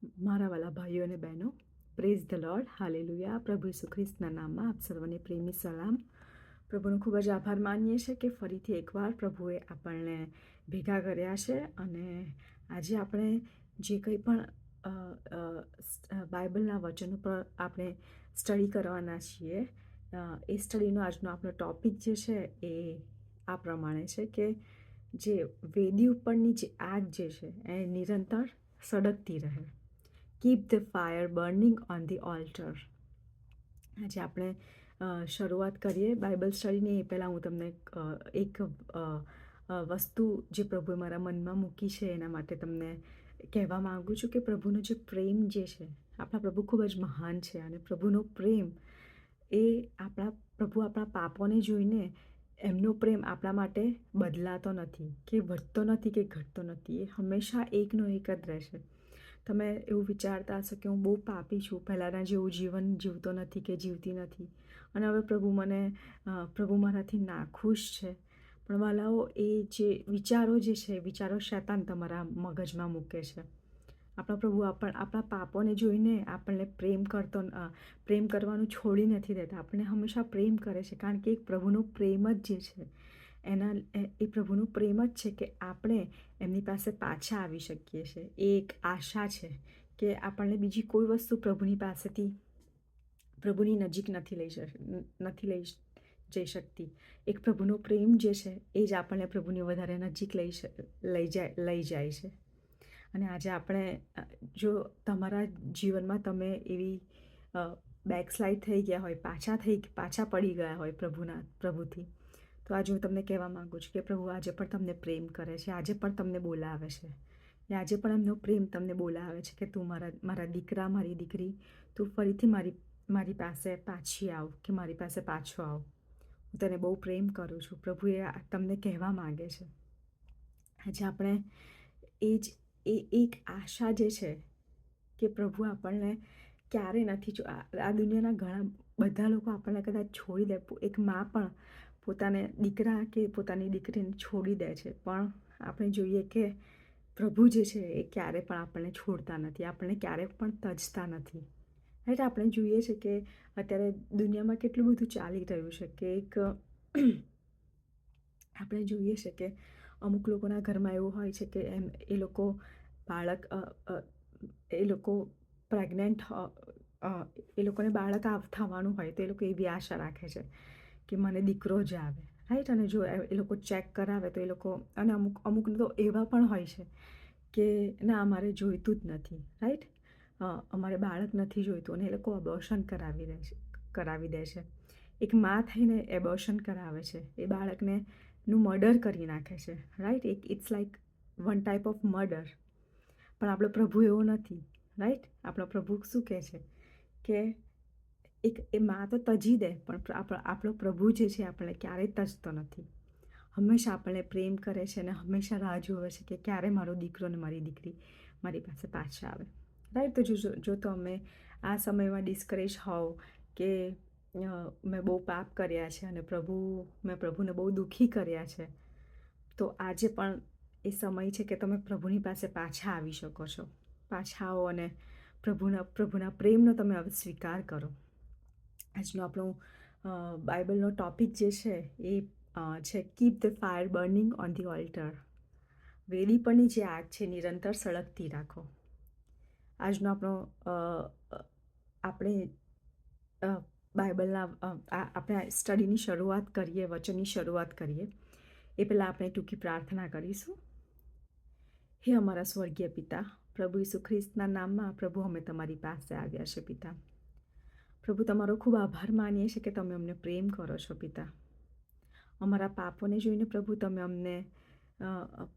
મારા વાલા ભાઈઓ અને બહેનો, પ્રેઝ ધ લોર્ડ, હાલેલુયા. પ્રભુ ઈસુ ખ્રિસ્તના નામમાં આપ સર્વને પ્રેમી સલામ. પ્રભુનો ખૂબ જ આભાર માનીએ છીએ કે ફરીથી એકવાર પ્રભુએ આપણને ભેગા કર્યા છે અને આજે આપણે જે કંઈ પણ બાઇબલના વચનો પર આપણે સ્ટડી કરવાના છીએ. એ સ્ટડીનો આજનો આપણો ટૉપિક જે છે એ આ પ્રમાણે છે કે જે વેદી ઉપરની જે આગ જે છે એ નિરંતર સળગતી રહે. Keep the fire burning on the alter. આજે આપણે શરૂઆત કરીએ બાઇબલ સ્ટડીની. એ પહેલાં હું તમને એક વસ્તુ જે પ્રભુએ મારા મનમાં મૂકી છે એના માટે તમને કહેવા માગું છું કે પ્રભુનો જે પ્રેમ જે છે, આપણા પ્રભુ ખૂબ જ મહાન છે અને પ્રભુનો પ્રેમ એ પ્રભુ આપણા પાપોને જોઈને એમનો પ્રેમ આપણા માટે બદલાતો નથી કે વધતો નથી કે ઘટતો નથી. એ હંમેશા એકનો એક જ રહેશે. તમે એવું વિચારતા હશો કે હું બહુ પાપી છું, પહેલાંના જેવું જીવન જીવતો નથી કે જીવતી નથી અને હવે પ્રભુ મારાથી નાખુશ છે. પણ વાલાઓ, એ જે વિચારો જે છે, વિચારો શૈતાન તમારા મગજમાં મૂકે છે. આપણા પ્રભુ આપણા પાપોને જોઈને આપણને પ્રેમ કરવાનું છોડી નથી દેતા. આપણને હંમેશા પ્રેમ કરે છે કારણ કે એક પ્રભુનો પ્રેમ જ જે છે એ પ્રભુનું પ્રેમ જ છે કે આપણે એમની પાસે પાછા આવી શકીએ છીએ. એ એક આશા છે કે આપણને બીજી કોઈ વસ્તુ પ્રભુની નજીક નથી લઈ જઈ શકતી. એક પ્રભુનો પ્રેમ જે છે એ જ આપણને પ્રભુની વધારે નજીક લઈ જાય છે. અને આજે આપણે જો તમારા જીવનમાં તમે એવી બેકસ્લાઇડ થઈ ગયા હોય, પાછા પડી ગયા હોય પ્રભુથી, તો આજે હું તમને કહેવા માગું છું કે પ્રભુ આજે પણ તમને પ્રેમ કરે છે. આજે પણ તમને બોલાવે છે. આજે પણ એમનો પ્રેમ તમને બોલાવે છે કે તું મારા દીકરા, મારી દીકરી, તું ફરીથી મારી પાસે પાછી આવ કે મારી પાસે પાછો આવ. હું તને બહુ પ્રેમ કરું છું. પ્રભુએ તમને કહેવા માગે છે. આજે આપણે એક આશા જે છે કે પ્રભુ આપણને ક્યારે નથી આ દુનિયાના ઘણા બધા લોકો આપણને કદાચ છોડી દે. એક મા પણ પોતાને દીકરા કે પોતાની દીકરીને છોડી દે છે, પણ આપણે જોઈએ કે પ્રભુ જે છે એ ક્યારે પણ આપણને છોડતા નથી, આપણને ક્યારે પણ તજતા નથી. રાઈટ? આપણે જોઈએ છે કે અત્યારે દુનિયામાં કેટલું બધું ચાલી રહ્યું છે કે આપણે જોઈએ છે કે અમુક લોકોના ઘરમાં એવું હોય છે કે એ લોકો પ્રેગ્નન્ટ, એ લોકોને બાળક થવાનું હોય તો એ લોકો એવી આશા રાખે છે કે મને દીકરો જ આવે. રાઈટ? અને જો એ લોકો ચેક કરાવે તો અને અમુક તો એવા પણ હોય છે કે ના, અમારે જોઈતું જ નથી. રાઈટ? અમારે બાળક નથી જોઈતું અને એ લોકો અબોર્શન કરાવી દે છે. એક મા થઈને એબોર્શન કરાવે છે. એ બાળકનું મર્ડર કરી નાખે છે. Right? It's like one type of murder. પણ આપણો પ્રભુ એવો નથી. રાઈટ? આપણો પ્રભુ શું કહે છે કે એ મા તો તજી દે, પણ આપણો પ્રભુ જે છે આપણને ક્યારેય તજતો નથી. હંમેશા આપણને પ્રેમ કરે છે અને હંમેશા રાહ જોવે છે કે ક્યારે મારો દીકરો અને મારી દીકરી મારી પાસે પાછા આવે. રાઈટ? તો જો તમે આ સમયમાં ડિસ્કરેજ હોવ કે મેં બહુ પાપ કર્યા છે અને મેં પ્રભુને બહુ દુઃખી કર્યા છે, તો આજે પણ એ સમય છે કે તમે પ્રભુની પાસે પાછા આવી શકો છો. પાછા આવો અને પ્રભુના પ્રેમનો તમે હવે સ્વીકાર કરો. આજનો આપણો બાઇબલનો ટૉપિક જે છે એ છે keep the fire burning on the altar. વેદી પરની જે આગ છે નિરંતર સળગતી રાખો. આજનો આપણે આપણે સ્ટડીની શરૂઆત કરીએ, વચનની શરૂઆત કરીએ એ પહેલાં આપણે ટૂંકી પ્રાર્થના કરીશું. હે અમારા સ્વર્ગીય પિતા, પ્રભુ ઈસુ ખ્રિસ્તના નામમાં પ્રભુ અમે તમારી પાસે આવ્યા છે પિતા. પ્રભુ, તમારો ખૂબ આભાર માનીએ છીએ કે તમે અમને પ્રેમ કરો છો પિતા. અમારા પાપોને જોઈને પ્રભુ તમે અમને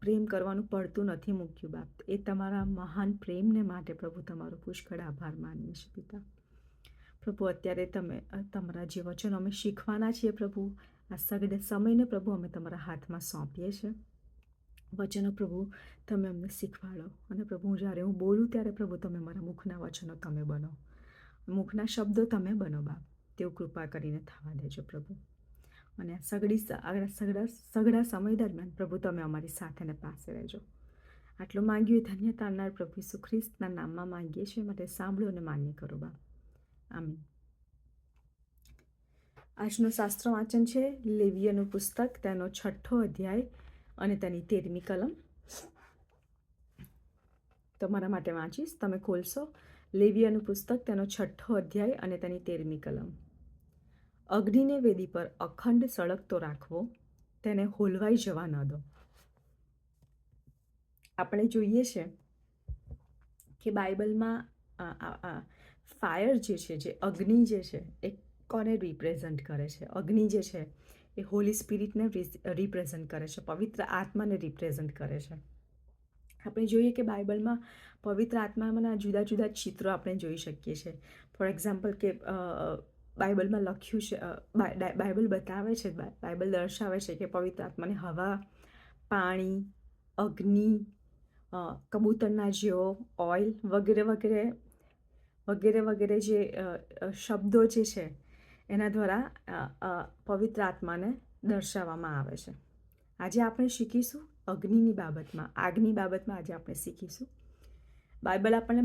પ્રેમ કરવાનું પડતું નથી મૂક્યું બાપ. એ તમારા મહાન પ્રેમને માટે પ્રભુ તમારો પુષ્કળ આભાર માનીએ છીએ પિતા. પ્રભુ, અત્યારે તમારા જે વચનો અમે શીખવાના છીએ પ્રભુ, આ સગડે સમયને પ્રભુ અમે તમારા હાથમાં સોંપીએ છીએ. વચનો પ્રભુ તમે અમને શીખવાડો અને પ્રભુ જ્યારે હું બોલું ત્યારે પ્રભુ તમે મારા મુખના વચનો તમે બનો, મુખના શબ્દો તમે બનો બાપ. તેવું કૃપા કરીને થવા દેજો પ્રભુ. અને આ સગડા સમય દરમિયાન પ્રભુ તમે અમારી સાથે ને પાસે રહેજો. આટલું માંગ્યું એ ધન્ય તારનાર પ્રભુ ઈસુ ખ્રિસ્તના નામમાં માંગીએ છીએ, માટે સાંભળો અને માન્ય કરો બાપ. આમીન. આજનું શાસ્ત્ર વાંચન છે લેવીયનું પુસ્તક, તેનો 6ઠ્ઠો અધ્યાય અને તેની 13મી કલમ. તમારા માટે વાંચીશ, તમે ખોલશો. લેવીયનું પુસ્તક, તેનો 6ઠ્ઠો અધ્યાય અને તેની 13મી કલમ. અગ્નિને વેદી પર અખંડ સળગતો રાખવો, તેને હોલવાઈ જવા ન દો. આપણે જોઈએ છે કે બાઇબલમાં ફાયર જે છે, જે અગ્નિ જે છે, એ કોને રિપ્રેઝન્ટ કરે છે? અગ્નિ જે છે એ હોલી સ્પિરિટને રિપ્રેઝન્ટ કરે છે, પવિત્ર આત્માને રિપ્રેઝન્ટ કરે છે. આપણે જોઈએ કે બાઇબલમાં પવિત્ર આત્માના જુદા જુદા ચિત્રો આપણે જોઈ શકીએ છીએ. ફોર એક્ઝામ્પલ કે બાઇબલમાં લખ્યું છે, બાઇબલ બતાવે છે, બાઇબલ દર્શાવે છે કે પવિત્ર આત્માને હવા, પાણી, અગ્નિ, કબૂતરના જેવો, ઓઇલ વગેરે વગેરે વગેરે વગેરે જે શબ્દો જે છે એના દ્વારા પવિત્ર આત્માને દર્શાવવામાં આવે છે. આજે આપણે શીખીશું અગ્નિની બાબતમાં, આગની બાબતમાં આજે આપણે શીખીશું. બાઇબલ આપણને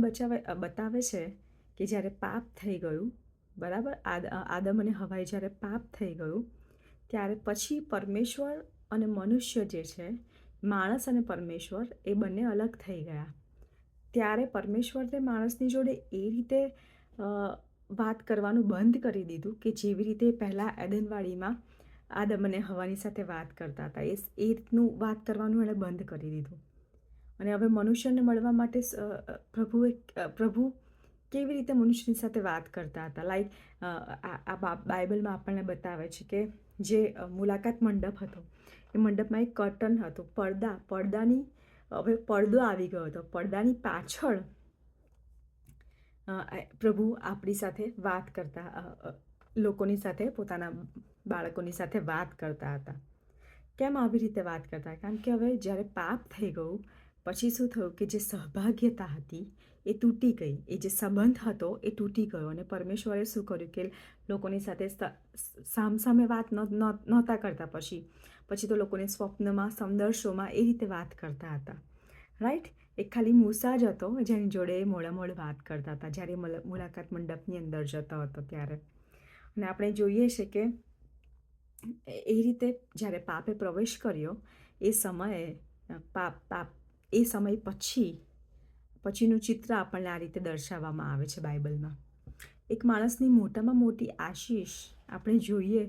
બતાવે છે કે જ્યારે પાપ થઈ ગયું, બરાબર, આદમ અને હવાએ જ્યારે પાપ થઈ ગયું, ત્યારે પછી પરમેશ્વર અને મનુષ્ય જે છે, માણસ અને પરમેશ્વર એ બંને અલગ થઈ ગયા. ત્યારે પરમેશ્વરને માણસની જોડે એ રીતે વાત કરવાનું બંધ કરી દીધું કે જેવી રીતે પહેલાં એડનવાડીમાં આદમ અને હવાની સાથે વાત કરતા હતા, એ રીતનું વાત કરવાનું એણે બંધ કરી દીધું. અને હવે મનુષ્યને મળવા માટે પ્રભુ કેવી રીતે મનુષ્યની સાથે વાત કરતા હતા. લાઈક આ બાઇબલમાં આપણને બતાવે છે કે જે મુલાકાત મંડપ હતો, એ મંડપમાં એક કર્ટન હતું, પડદાની હવે પડદો આવી ગયો હતો. પડદાની પાછળ પ્રભુ આપણી સાથે વાત કરતા, લોકોની સાથે, પોતાના બાળકોની સાથે વાત કરતા હતા. કેમ આવી રીતે વાત કરતા? કારણ કે હવે જ્યારે પાપ થઈ ગયું પછી શું થયું કે જે સહભાગ્યતા હતી એ તૂટી ગઈ, એ જે સંબંધ હતો એ તૂટી ગયો. અને પરમેશ્વરે શું કર્યું કે લોકોની સાથે સામસામે વાત નહોતા કરતા. પછી તો લોકોને સ્વપ્નમાં, સમદર્શોમાં એ રીતે વાત કરતા હતા, રાઈટ. એક ખાલી મૂસા જ હતો જેની જોડે મોડામોડ વાત કરતા હતા જ્યારે મુલાકાત મંડપની અંદર જતો હતો ત્યારે. અને આપણે જોઈએ છે કે એ રીતે જ્યારે પાપે પ્રવેશ કર્યો એ સમયે એ સમય પછીનું ચિત્ર આપણને આ રીતે દર્શાવવામાં આવે છે બાઇબલમાં. એક માણસની મોટામાં મોટી આશીષ આપણે જોઈએ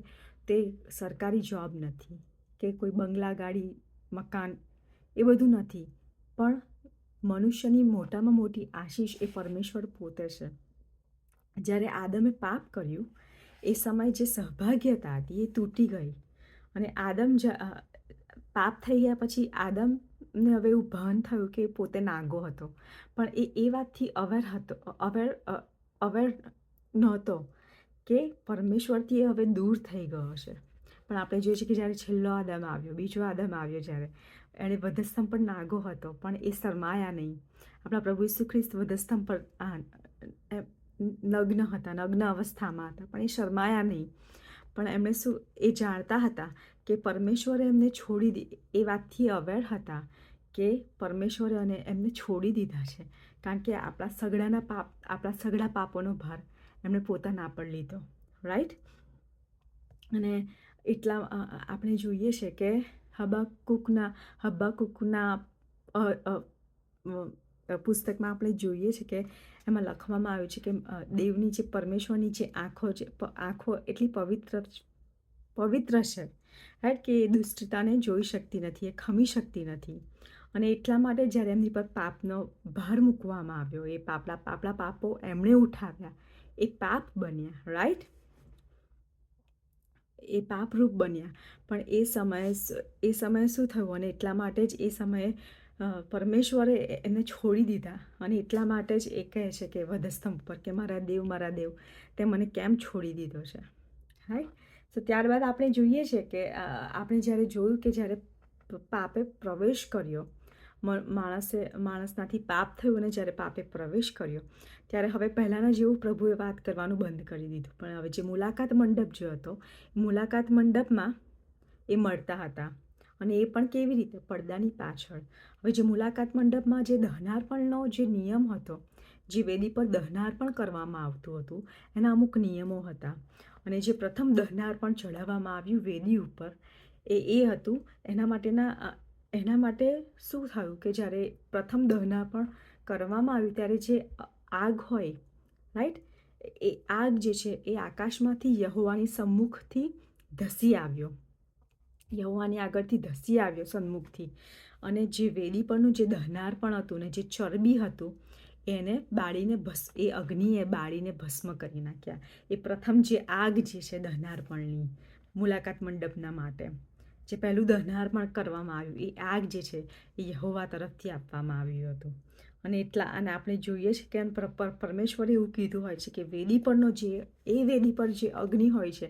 તે સરકારી જોબ નથી કે કોઈ બંગલા, ગાડી, મકાન, એ બધું નથી, પણ મનુષ્યની મોટામાં મોટી આશીષ એ પરમેશ્વર પોતે છે. જ્યારે આદમે પાપ કર્યું એ સમયે જે સહભાગ્યતા હતી એ તૂટી ગઈ. અને પાપ થઈ ગયા પછી આદમને હવે એવું ભાન થયું કે પોતે નાગો હતો, પણ એ વાતથી અવેર નહોતો કે પરમેશ્વરથી એ હવે દૂર થઈ ગયો છે. પણ આપણે જોઈએ છીએ કે જ્યારે છેલ્લો આદમ આવ્યો, બીજો આદમ આવ્યો, જ્યારે એણે વધસ્તંભ પર નાગો હતો પણ એ શરમાયા નહીં. આપણા પ્રભુ ઈસુ ખ્રિસ્ત વધસ્તંભ પર નગ્ન હતા, નગ્ન અવસ્થામાં હતા, પણ એ શરમાયા નહીં. પણ એમણે એ જાણતા હતા કે પરમેશ્વરે એમને એ વાતથી અવેર હતા કે પરમેશ્વરે એમને છોડી દીધા છે, કારણ કે આપણા સઘળા પાપોનો ભાર એમણે પોતાના પર લીધો, રાઈટ. અને એટલા આપણે જોઈએ છે કે હબ્બાકૂકના પુસ્તકમાં આપણે જોઈએ છે કે એમાં લખવામાં આવ્યું છે કે દેવની જે પરમેશ્વરની જે આંખો એટલી પવિત્ર છે, રાઈટ, કે એ દુષ્ટતાને જોઈ શકતી નથી, એ ખમી શકતી નથી. અને એટલા માટે જ્યારે એમની પર પાપનો ભાર મૂકવામાં આવ્યો, આપણા પાપો એમણે ઉઠાવ્યા, એ પાપ બન્યા, રાઈટ, એ પાપરૂપ બન્યા. પણ એ સમયે શું થયું? અને એટલા માટે જ એ સમયે પરમેશ્વરે એમને છોડી દીધા. અને એટલા માટે જ એ કહે છે કે વધસ્તંભ પર કે મારા દેવ, તે મને કેમ છોડી દીધો છે, રાઈટ. તો ત્યારબાદ આપણે જોઈએ છે કે આપણે જ્યારે જોયું કે જ્યારે પાપે પ્રવેશ કર્યો, માણસનાથી પાપ થયું, અને જ્યારે પાપે પ્રવેશ કર્યો ત્યારે હવે પહેલાંના જેવું પ્રભુએ વાત કરવાનું બંધ કરી દીધું. પણ હવે જે મુલાકાત મંડપ જે હતો, મુલાકાત મંડપમાં એ મળતા હતા અને એ પણ કેવી રીતે? પડદાની પાછળ. હવે જે મુલાકાત મંડપમાં જે દહનાર્પણનો જે નિયમ હતો, જે વેદી પર દહનાર્પણ કરવામાં આવતું હતું, એના અમુક નિયમો હતા. અને જે પ્રથમ દહનાર્પણ ચઢાવવામાં આવ્યું વેદી ઉપર એ હતું એના માટે શું થયું કે જ્યારે પ્રથમ દહનાર્પણ કરવામાં આવ્યું ત્યારે જે આગ હોય, રાઈટ, એ આગ જે છે એ આકાશમાંથી યહોવાની સન્મુખથી ધસી આવ્યો, યહોવાની આગળથી ધસી આવ્યો સન્મુખથી. અને જે વેદી પરનું જે દહનાર્પણ હતું ને જે ચરબી હતું એને બાળીને એ અગ્નિએ બાળીને ભસ્મ કરી નાખ્યા. એ પ્રથમ જે આગ જે છે દહનાર્પણની મુલાકાત મંડપના માટે જે પહેલું દહનાર્પણ કરવામાં આવ્યું, એ આગ જે છે એ યહોવા તરફથી આપવામાં આવ્યું હતું. અને આપણે જોઈએ છીએ કે પરમેશ્વરે એવું કીધું હોય છે કે વેદી પર જે અગ્નિ હોય છે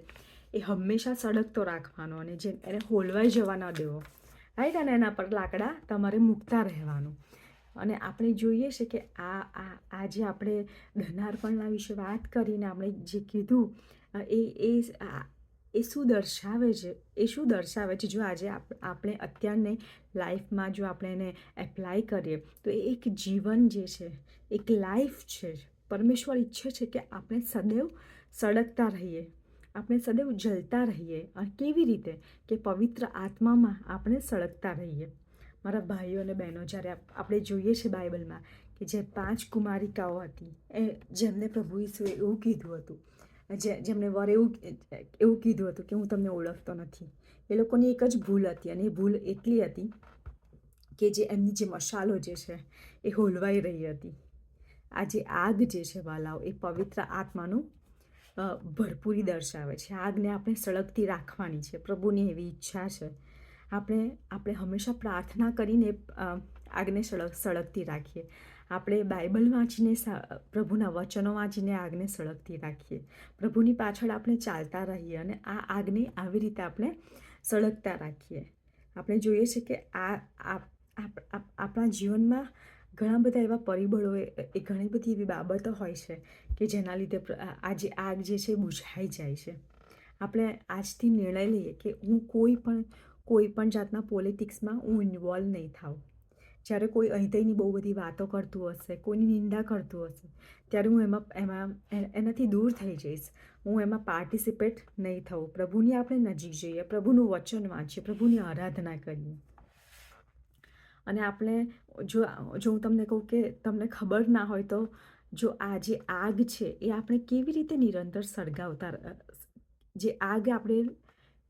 એ હંમેશા સળગતો રાખવાનો અને જે એને હોલવાઈ જવા ન દેવો, રાઈટ. અને એના પર લાકડા તમારે મૂકતા રહેવાનું. અને આપણે જોઈએ છે કે આ જે આપણે દહનાર્પણના વિશે વાત કરીને આપણે જે કીધું એ શું દર્શાવે છે જો આજે આપણે અત્યારની લાઈફમાં જો આપણે એને એપ્લાય કરીએ તો એ એક જીવન જે છે, એક લાઈફ છે. પરમેશ્વર ઈચ્છે છે કે આપણે સદૈવ સળગતા રહીએ, આપણે સદૈવ જલતા રહીએ. અને કેવી રીતે? કે પવિત્ર આત્મામાં આપણે સળગતા રહીએ. મારા ભાઈઓ અને બહેનો, જ્યારે આપણે જોઈએ છીએ બાઇબલમાં કે જે 5 કુમારિકાઓ હતી જેમને પ્રભુ ઈસુએ એવું કીધું હતું, જેમને વર એવું કીધું હતું કે હું તમને ઓળખતો નથી. એ લોકોની એક જ ભૂલ હતી અને એ ભૂલ એટલી હતી કે જે એમની જે મશાલો જે છે એ હોલવાઈ રહી હતી. આ જે આગ જે છે વાલાઓ, એ પવિત્ર આત્માનું ભરપૂરી દર્શાવે છે. આગને આપણે સળગતી રાખવાની છે. પ્રભુની એવી ઈચ્છા છે. આપણે હંમેશા પ્રાર્થના કરીને આગને સળગતી રાખીએ. આપણે બાઇબલ વાંચીને, પ્રભુના વચનો વાંચીને આગને સળગતી રાખીએ. પ્રભુની પાછળ આપણે ચાલતા રહીએ અને આ આગને આવી રીતે આપણે સળગતા રાખીએ. આપણે જોઈએ છે કે આપણા જીવનમાં ઘણા બધા એવા પરિબળો, ઘણી બધી એવી બાબતો હોય છે કે જેના લીધે આ જે આગ જે છે એ બુઝાઈ જાય છે. આપણે આજથી નિર્ણય લઈએ કે હું કોઈ પણ જાતના પોલિટિક્સમાં હું ઇન્વોલ્વ નહીં થાઉં. જ્યારે કોઈ અહીંની બહુ બધી વાતો કરતું હશે, કોઈની નિંદા કરતું હશે, ત્યારે હું એનાથી દૂર થઈ જઈશ. હું એમાં પાર્ટિસિપેટ નહીં થવું. પ્રભુની આપણે નજીક જઈએ, પ્રભુનું વચન વાંચીએ, પ્રભુની આરાધના કરીએ. અને આપણે જો હું તમને કહું કે તમને ખબર ના હોય તો જો આ જે આગ છે એ આપણે કેવી રીતે નિરંતર સળગાવતા, જે આગ આપણે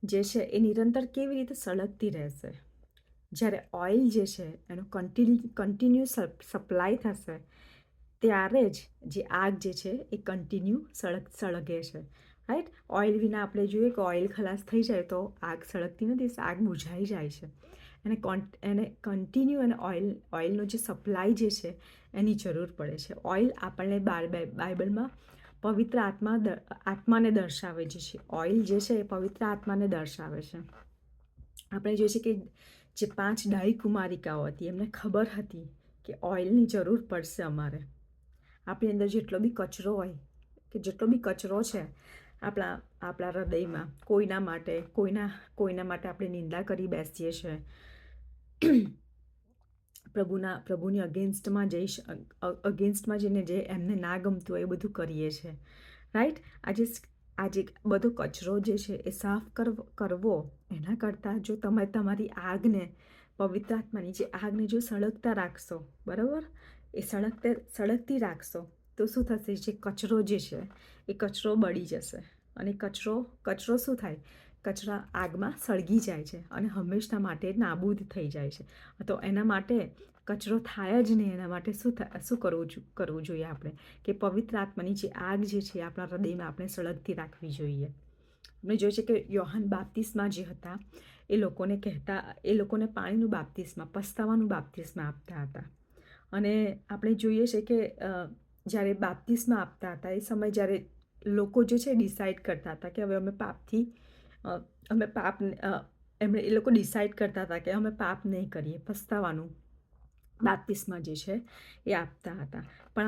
જે છે એ નિરંતર કેવી રીતે સળગતી રહેશે? જ્યારે ઓઇલ જે છે એનો કન્ટિન્યુ સપ્લાય થશે ત્યારે જ જે આગ જે છે એ કન્ટિન્યુ સળગે છે, રાઈટ. ઓઇલ વિના આપણે જોઈએ કે ઓઇલ ખલાસ થઈ જાય તો આગ સળગતી નથી, આગ બુઝાઈ જાય છે. એને કન્ટિન્યુ અને ઓઇલનો જે સપ્લાય જે છે એની જરૂર પડે છે. ઓઇલ આપણને બાઇબલમાં પવિત્ર આત્માને દર્શાવે છે. ઓઇલ જે છે એ પવિત્ર આત્માને દર્શાવે છે. આપણે જોઈએ છીએ કે જે 5 ડાઈ કુમારિકાઓ હતી એમને ખબર હતી કે ઓઇલની જરૂર પડશે અમારે. આપણી અંદર જેટલો બી કચરો હોય કે જેટલો બી કચરો છે આપણા હૃદયમાં, કોઈના માટે આપણે નિંદા કરી બેસીએ છીએ, પ્રભુની અગેન્સ્ટમાં જઈને જે એમને ના ગમતું હોય એ બધું કરીએ છીએ, રાઈટ. આજે બધો કચરો જે છે એ સાફ કરવો એના કરતાં જો તમે તમારી આગને, પવિત્ર આત્માની જે આગને જો સળગતા રાખશો, બરાબર, એ સળગતી રાખશો તો શું થશે? જે કચરો જે છે એ કચરો બળી જશે. અને કચરો શું થાય? કચરા આગમાં સળગી જાય છે અને હંમેશા માટે નાબૂદ થઈ જાય છે. તો એના માટે કચરો થાય જ નહીં. એના માટે શું કરવું જોઈએ આપણે? કે પવિત્ર આત્માની જે આગ જે છે આપણા હૃદયમાં આપણે સળગતી રાખવી જોઈએ. આપણે જોઈએ છે કે યોહાન બાપ્તિસ્મા જે હતા એ લોકોને પાણીનું બાપ્તિસ્મા, પસ્તાવાનું બાપ્તિસ્મા આપતા હતા. અને આપણે જોઈએ છે કે જ્યારે બાપ્તિસ્મા આપતા હતા એ સમય જ્યારે લોકો જે છે ડિસાઈડ કરતા હતા કે હવે એ લોકો ડિસાઈડ કરતા હતા કે અમે પાપ નહીં કરીએ, પસ્તાવાનું બાપ્તિસ્મા જે છે એ આપતા હતા. પણ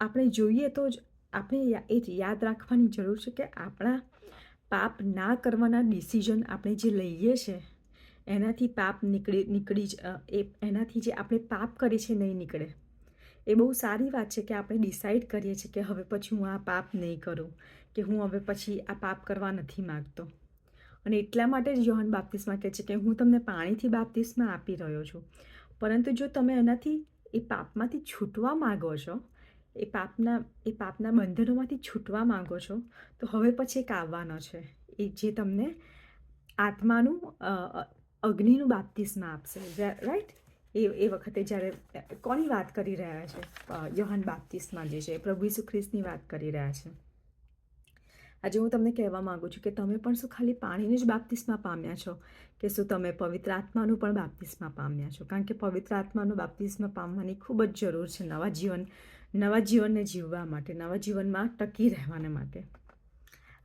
આપણે જોઈએ તો જ આપણે એ યાદ રાખવાની જરૂર છે કે આપણા પાપ ના કરવાના ડિસિઝન આપણે જે લઈએ છે એનાથી પાપ નીકળી જ એનાથી જે આપણે પાપ કરીએ છીએ નહીં નીકળે. એ બહુ સારી વાત છે કે આપણે ડિસાઈડ કરીએ છીએ કે હવે પછી હું આ પાપ નહીં કરું, કે હું હવે પછી આ પાપ કરવા નથી માગતો. અને એટલા માટે જ યોહાન બાપ્તિસ્મા કહે છે કે હું તમને પાણીથી બાપ્તિસ્મા આપી રહ્યો છું, પરંતુ જો તમે એનાથી એ પાપમાંથી છૂટવા માગો છો, એ પાપના બંધનોમાંથી છૂટવા માગો છો, તો હવે પછી એક આવવાનો છે એ જે તમને આત્માનું અગ્નિનું બાપ્તિસ્મા આપશે, રાઈટ. એ વખતે જ્યારે કોની વાત કરી રહ્યા છે? યોહાન બાપ્તિસ્મા જે છે પ્રભુ ઈસુ ખ્રિસ્તની વાત કરી રહ્યા છે. આજે હું તમને કહેવા માગું છું કે તમે પણ શું ખાલી પાણીનું જ બાપ્તિસ્મા પામ્યા છો, કે શું તમે પવિત્ર આત્માનું પણ બાપ્તિસ્મા પામ્યા છો? કારણ કે પવિત્ર આત્માનું બાપ્તિસ્મા પામવાની ખૂબ જ જરૂર છે નવા જીવનને જીવવા માટે, નવા જીવનમાં ટકી રહેવાને માટે.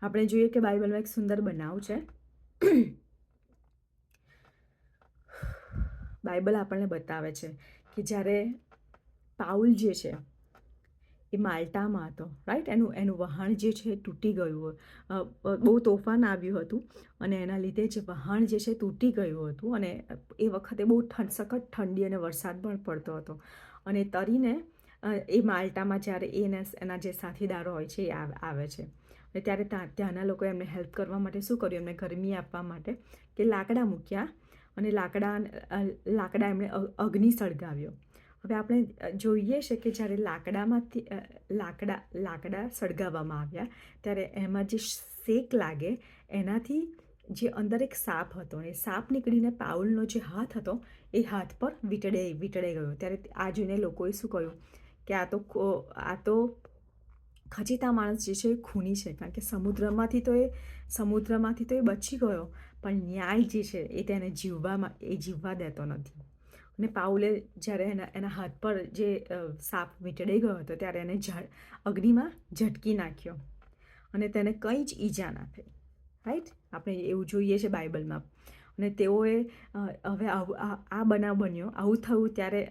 આપણે જોઈએ કે બાઇબલમાં એક સુંદર બનાવ છે. બાઇબલ આપણને બતાવે છે કે જ્યારે પાઉલ જે છે એ માલ્ટામાં હતો, રાઈટ. એનું વહાણ જે છે તૂટી ગયું, બહુ તોફાન આવ્યું હતું અને એના લીધે જે વહાણ જે છે તૂટી ગયું હતું. અને એ વખતે બહુ સખત ઠંડી અને વરસાદ પણ પડતો હતો. અને તરીને એ માલ્ટામાં જ્યારે એના જે સાથીદારો હોય છે એ આવે છે, અને ત્યારે ત્યાંના લોકોએ એમને હેલ્પ કરવા માટે શું કર્યું? એમને ગરમી આપવા માટે કે લાકડા મૂક્યા, અને લાકડા એમણે અગ્નિ સળગાવ્યો. હવે આપણે જોઈએ છે કે જ્યારે લાકડા સળગાવવામાં આવ્યા ત્યારે એમાં જે શેક લાગે એનાથી જે અંદર એક સાપ હતો, એ સાપ નીકળીને પાઉલનો જે હાથ હતો એ હાથ પર વીંટળાઈ ગયો. ત્યારે આ જોઈને લોકોએ શું કહ્યું કે આ તો ખચીતા માણસ જે છે એ ખૂની છે, કારણ કે સમુદ્રમાંથી તો એ બચી ગયો, પણ ન્યાય જે છે એ તેને જીવવા દેતો નથી. અને પાઉલે જ્યારે એના હાથ પર જે સાપ વીંટળાઈ ગયો હતો ત્યારે એને અગ્નિમાં ઝટકી નાખ્યો અને તેને કંઈ જ ઈજા ના થઈ, રાઈટ. આપણે એવું જોઈએ છે બાઇબલમાં. અને તેઓએ હવે આ બનાવ બન્યો, આવું થયું ત્યારે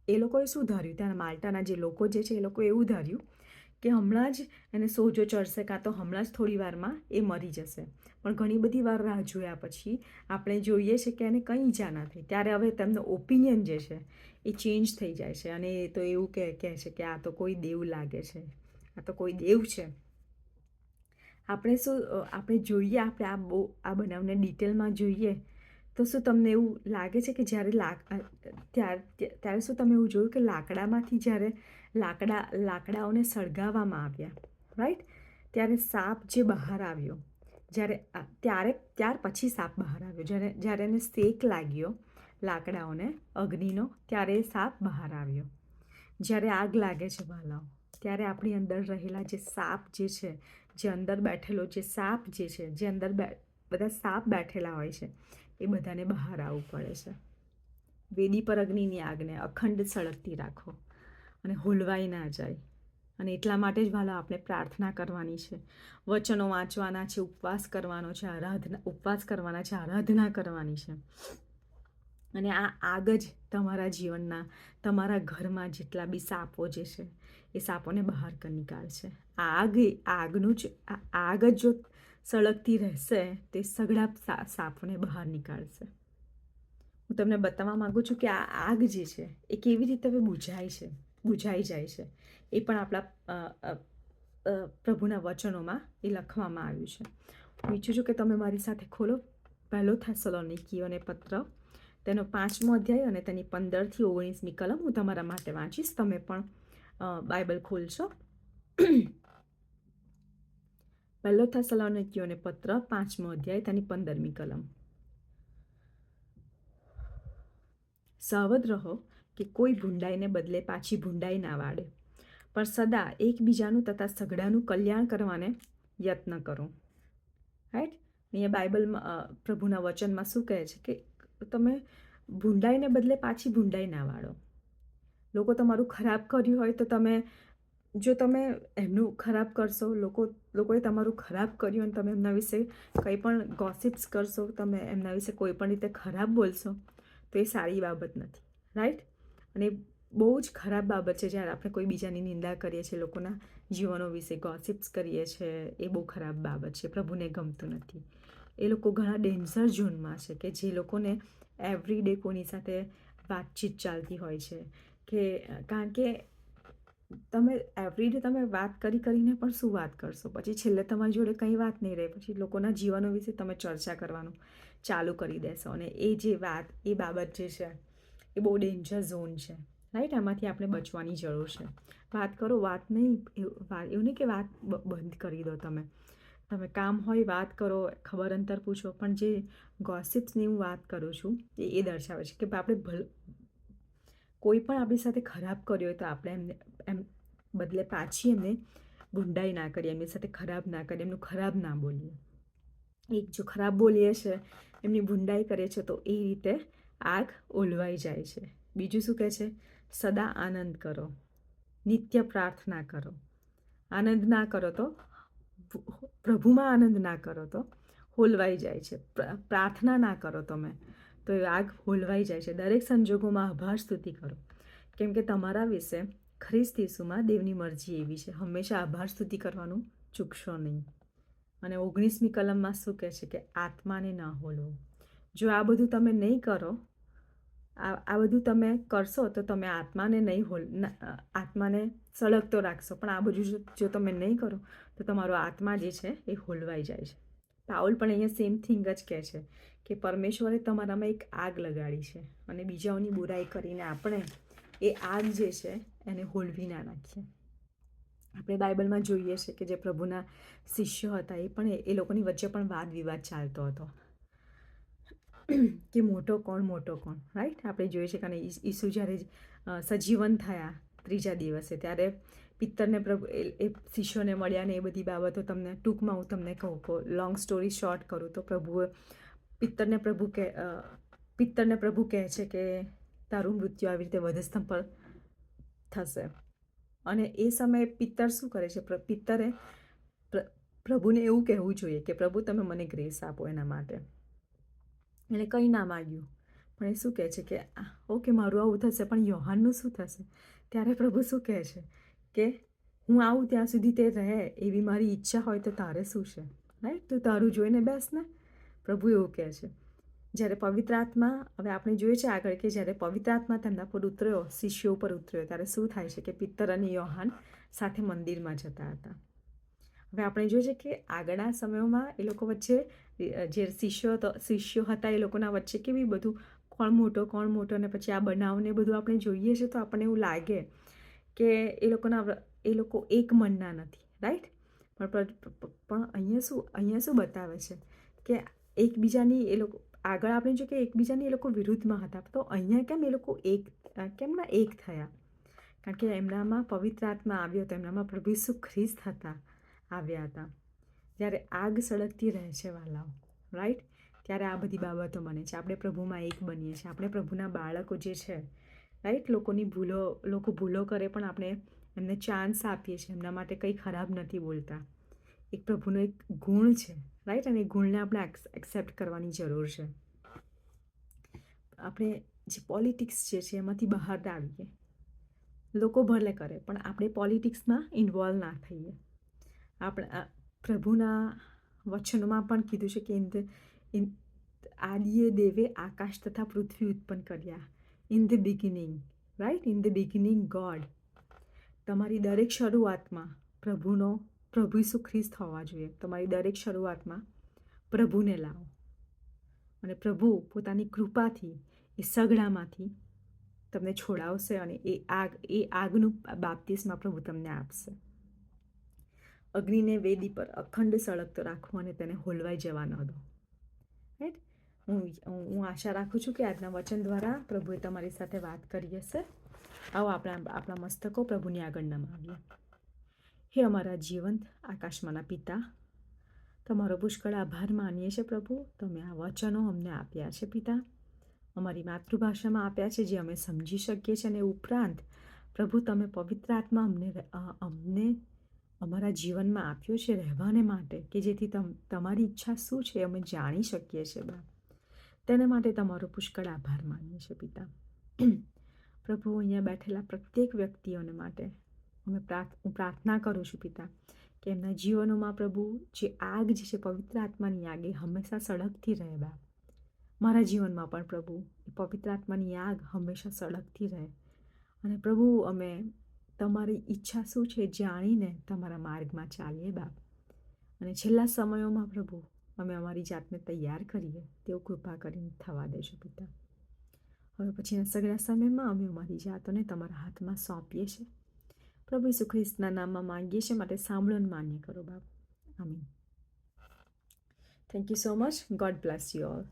એ લોકોએ શું ધાર્યું? ત્યાંના માલ્ટાના જે લોકો જે છે એ લોકોએ એવું ધાર્યું કે હમણાં જ એને સોજો ચડશે, કાં તો હમણાં જ થોડી વારમાં એ મરી જશે. પણ ઘણી બધી વાર રાહ જોયા પછી આપણે જોઈએ છે કે એને કંઈ ઈજા ના થઈ. ત્યારે હવે તેમનો ઓપિનિયન જે છે એ ચેન્જ થઈ જાય છે, અને એ તો એવું કહે છે કે આ તો કોઈ દેવ લાગે છે, આ તો કોઈ દેવ છે. આપણે જોઈએ, આપણે આ બનાવને ડિટેલમાં જોઈએ તો શું તમને એવું લાગે છે કે ત્યારે શું તમે એવું જોયું કે લાકડામાંથી જ્યારે લાકડાઓને સળગાવવામાં આવ્યા, રાઈટ, ત્યારે સાપ જે બહાર આવ્યો, ત્યાર પછી સાપ બહાર આવ્યો. જ્યારે એને શેક લાગ્યો લાકડાઓને અગ્નિનો, ત્યારે એ સાપ બહાર આવ્યો. જ્યારે આગ લાગે છે વાલાઓ, ત્યારે આપણી અંદર રહેલા જે સાપ જે છે, જે અંદર બેઠેલો જે સાપ જે છે, જે અંદર બધા સાપ બેઠેલા હોય છે, એ બધાને બહાર આવવું પડે છે. વેદી પર અગ્નિની આગને અખંડ સળગતી રાખો અને હોલવાઈ ના જાય. અને એટલા માટે જ વાલા આપણે પ્રાર્થના કરવાની છે, વચનો વાંચવાના છે, ઉપવાસ કરવાનો છે, આરાધના કરવાની છે. અને આ આગ જ તમારા જીવનના, તમારા ઘરમાં જેટલા બી સાપો જે છે એ સાપોને બહાર કરી નીકાળશે. આગ જ જો સળગતી રહેશે તે સઘળા સાપોને બહાર નીકાળશે. હું તમને બતાવવા માગું છું કે આ આગ જે છે એ કેવી રીતે હવે બુઝાઈ જાય છે. એ પણ આપણા પ્રભુના વચનોમાં એ લખવામાં આવ્યું છે. હું ઈચ્છું છું કે તમે મારી સાથે ખોલો 1 થેસલોનિકીઓને પત્ર, તેનો 5મો અધ્યાય અને તેની 15 થી 19મી કલમ હું તમારા માટે વાંચીશ. તમે પણ બાઇબલ ખોલશો. 1 થેસલોનિકીઓને પત્ર 5મો અધ્યાય તેની 15મી કલમ. સાવધ રહો કે કોઈ ભૂંડાઈને બદલે પાછી ભૂંડાઈ ના વાળે, પણ સદા એકબીજાનું તથા સઘળાનું કલ્યાણ કરવાને યત્ન કરો, રાઈટ. અહીંયા બાઇબલમાં પ્રભુના વચનમાં શું કહે છે કે તમે ભૂંડાઈને બદલે પાછી ભૂંડાઈ ના વાળો. લોકો તમારું ખરાબ કર્યું હોય તો જો તમે એમનું ખરાબ કરશો, લોકોએ તમારું ખરાબ કર્યું અને તમે એમના વિશે કંઈ પણ ગોસિપ્સ કરશો, તમે એમના વિશે કોઈ પણ રીતે ખરાબ બોલશો, તો એ સારી બાબત નથી, રાઈટ. અને બહુ જ ખરાબ બાબત છે જ્યારે આપણે કોઈ બીજાની નિંદા કરીએ છીએ, લોકોના જીવનો વિશે ગોસિપ્સ કરીએ છીએ. એ બહુ ખરાબ બાબત છે, પ્રભુને ગમતું નથી. એ લોકો ઘણા ડેન્જર ઝોનમાં છે કે જે લોકોને એવરી ડે કોની સાથે વાતચીત ચાલતી હોય છે. કે કારણ કે તમે એવરી ડે તમે વાત કરીને પણ શું વાત કરશો? પછી છેલ્લે તમારી જોડે કંઈ વાત નહીં રહે. પછી લોકોના જીવનો વિશે તમે ચર્ચા કરવાનું ચાલુ કરી દેશો. અને એ જે વાત, એ બાબત જે છે એ બહુ ડેન્જર ઝોન છે, રાઈટ? એમાંથી આપણે બચવાની જરૂર છે. વાત કરો, વાત નહીં, એવું નહીં કે વાત બંધ કરી દો. તમે કામ હોય વાત કરો, ખબર અંતર પૂછો, પણ જે ગોસિપ્સની હું વાત કરું છું એ દર્શાવે છે કે આપણે કોઈ પણ આપણી સાથે ખરાબ કર્યો હોય તો આપણે એમ બદલે પાછી એમને ગુંડાઈ ના કરીએ, એમની સાથે ખરાબ ના કરીએ, એમનું ખરાબ ના બોલીએ. એક જો ખરાબ બોલીએ છે, એમની ગુંડાઈ કરીએ છે, તો એ રીતે આગ ઓલવાઈ જાય છે. બીજું શું કહે છે? સદા આનંદ કરો, નિત્ય પ્રાર્થના કરો. આનંદ ના કરો તો, પ્રભુમાં આનંદ ના કરો તો હોલવાઈ જાય છે. પ્રાર્થના ના કરો તમે તો એ આગ હોલવાઈ જાય છે. દરેક સંજોગોમાં આભાર સ્તુતિ કરો, કેમ કે તમારા વિશે ખ્રિસ્ત ઈસુમાં દેવની મરજી એવી છે. હંમેશા આભાર સ્તુતિ કરવાનું ચૂકશો નહીં. અને 19મી કલમમાં શું કહે છે? કે આત્માને ન હોલવો. જો આ બધું તમે નહીં કરો, આ બધું તમે કરશો તો તમે આત્માને સળગતો રાખશો. પણ આ બધું જો તમે નહીં કરો તો તમારો આત્મા જે છે એ હોલવાઈ જાય છે. પાઉલ પણ અહીંયા સેમ થિંગ જ કહે છે કે પરમેશ્વરે તમારામાં એક આગ લગાડી છે અને બીજાઓની બુરાઈ કરીને આપણે એ આગ જે છે એને હોલવી ના નાખીએ. આપણે બાઇબલમાં જોઈએ છે કે જે પ્રભુના શિષ્યો હતા, એ લોકોની વચ્ચે પણ વાદ વિવાદ ચાલતો હતો કે મોટો કોણ, રાઈટ? આપણે જોઈએ છે કે ઈસુ જ્યારે સજીવન થયા 3જા દિવસે, ત્યારે પિત્તરને પ્રભુ એ શિષ્યોને મળ્યા ને એ બધી બાબતો તમને ટૂંકમાં હું તમને કહું, લોંગ સ્ટોરી શોર્ટ કરું તો પિત્તરને પ્રભુ કહે છે કે તારું મૃત્યુ આવી રીતે વધસ્તંભ પર થશે. અને એ સમયે પિત્તર શું કરે છે? પિત્તરે પ્રભુને એવું કહેવું જોઈએ કે પ્રભુ તમે મને ગ્રેસ આપો એના માટે. એને કંઈ ના માગ્યું, પણ એ શું કહે છે કે ઓકે મારું આવું થશે, પણ યોહાનનું શું થશે? ત્યારે પ્રભુ શું કહે છે કે હું આવું ત્યાં સુધી તે રહે એવી મારી ઈચ્છા હોય તો તારે શું છે, રાઈટ? તું તારું જોઈને બેસ ને. પ્રભુ એવું કહે છે. જ્યારે પવિત્ર આત્મા, હવે આપણે જોઈએ છે આગળ કે જ્યારે પવિત્ર આત્મા તેમના પર ઉતર્યો, શિષ્યો પર ઉતર્યો, ત્યારે શું થાય છે કે પિત્તર અને યોહાન સાથે મંદિરમાં જતા હતા. હવે આપણે જોઈએ છે કે આગળના સમયોમાં એ લોકો વચ્ચે જે શિષ્યો હતા એ લોકોના વચ્ચે કેવી બધું કોણ મોટો, અને પછી આ બનાવને બધું આપણે જોઈએ છે તો આપણને એવું લાગે કે એ લોકો એક મનના નથી, રાઈટ? પણ અહીંયા શું બતાવે છે કે એકબીજાની એ લોકો આગળ આપણે જો કે એકબીજાની એ લોકો વિરુદ્ધમાં હતા, તો અહીંયા કેમ એ લોકો કેમ એક થયા? કારણ કે એમનામાં પવિત્ર આત્મા આવ્યો હતો, એમનામાં પ્રભુ ઈસુ ખ્રિસ્ત આવ્યા હતા. જ્યારે આગ સળગતી રહે છે વાલાઓ, રાઈટ? ત્યારે આ બધી બાબતો બને છે. આપણે પ્રભુમાં એક બનીએ છીએ. આપણે પ્રભુના બાળકો જે છે, રાઈટ? લોકો ભૂલો કરે પણ આપણે એમને ચાન્સ આપીએ છીએ, એમના માટે કંઈ ખરાબ નથી બોલતા. એક પ્રભુનો એક ગુણ છે, રાઈટ? અને એ ગુણને આપણે એક્સેપ્ટ કરવાની જરૂર છે. આપણે જે પોલિટિક્સ જે છે એમાંથી બહાર આવીએ. લોકો ભલે કરે, પણ આપણે પોલિટિક્સમાં ઇન્વોલ્વ ના થઈએ. આપણે પ્રભુના વચનોમાં પણ કીધું છે કે આદિએ દેવે આકાશ તથા પૃથ્વી ઉત્પન્ન કર્યા. In the beginning, right? In the beginning God. તમારી દરેક શરૂઆતમાં પ્રભુ ઈસુ ખ્રિસ્ત હોવા જોઈએ. તમારી દરેક શરૂઆતમાં પ્રભુને લાવો અને પ્રભુ પોતાની કૃપાથી એ સગડામાંથી તમને છોડાવશે અને એ આગનું બાપ્તિસ્મા પ્રભુ તમને આપશે. અગ્નિને વેદી પર અખંડ સળગતો રાખવો અને તેને હોલવાઈ જવા ન દો, રાઈટ? હું આશા રાખું છું કે આજના વચન દ્વારા પ્રભુએ તમારી સાથે વાત કરી હશે. આવો આપણા મસ્તકો પ્રભુની આગળ નમાવીએ. હે અમારા જીવંત આકાશમાંના પિતા, તમારો પુષ્કળ આભાર માનીએ છીએ પ્રભુ. તમે આ વચનો અમને આપ્યા છે પિતા, અમારી માતૃભાષામાં આપ્યા છે, જે અમે સમજી શકીએ છીએ. અને ઉપરાંત પ્રભુ તમે પવિત્ર આત્મા અમને અમારા જીવનમાં આપ્યો છે રહેવાને માટે, કે જેથી તમારી ઈચ્છા શું છે અમે જાણી શકીએ છીએ બાપ. તેના માટે તમારો પુષ્કળ આભાર માનીએ છીએ પિતા. પ્રભુ, અહીંયા બેઠેલા પ્રત્યેક વ્યક્તિઓને માટે હું પ્રાર્થના કરું છું પિતા, કે એમના જીવનોમાં પ્રભુ જે આગ જે છે પવિત્ર આત્માની આગ એ હંમેશા સળગતી રહે બાપ. મારા જીવનમાં પણ પ્રભુ એ પવિત્ર આત્માની આગ હંમેશા સળગતી રહે. અને પ્રભુ અમે તમારી ઈચ્છા શું છે જાણીને તમારા માર્ગમાં ચાલીએ બાપ. અને છેલ્લા સમયોમાં પ્રભુ અમે અમારી જાતને તૈયાર કરીએ તેવું કૃપા કરીને થવા દેજો પિતા. હવે પછીના સગળા સમયમાં અમે અમારી જાતોને તમારા હાથમાં સોંપીએ છીએ. પ્રભુ ઈસુ ખ્રિસ્તના નામમાં માંગીએ છીએ, માટે સાંભળો અને માન્ય કરો બાપ. આમીન. Thank you so much. God bless you all.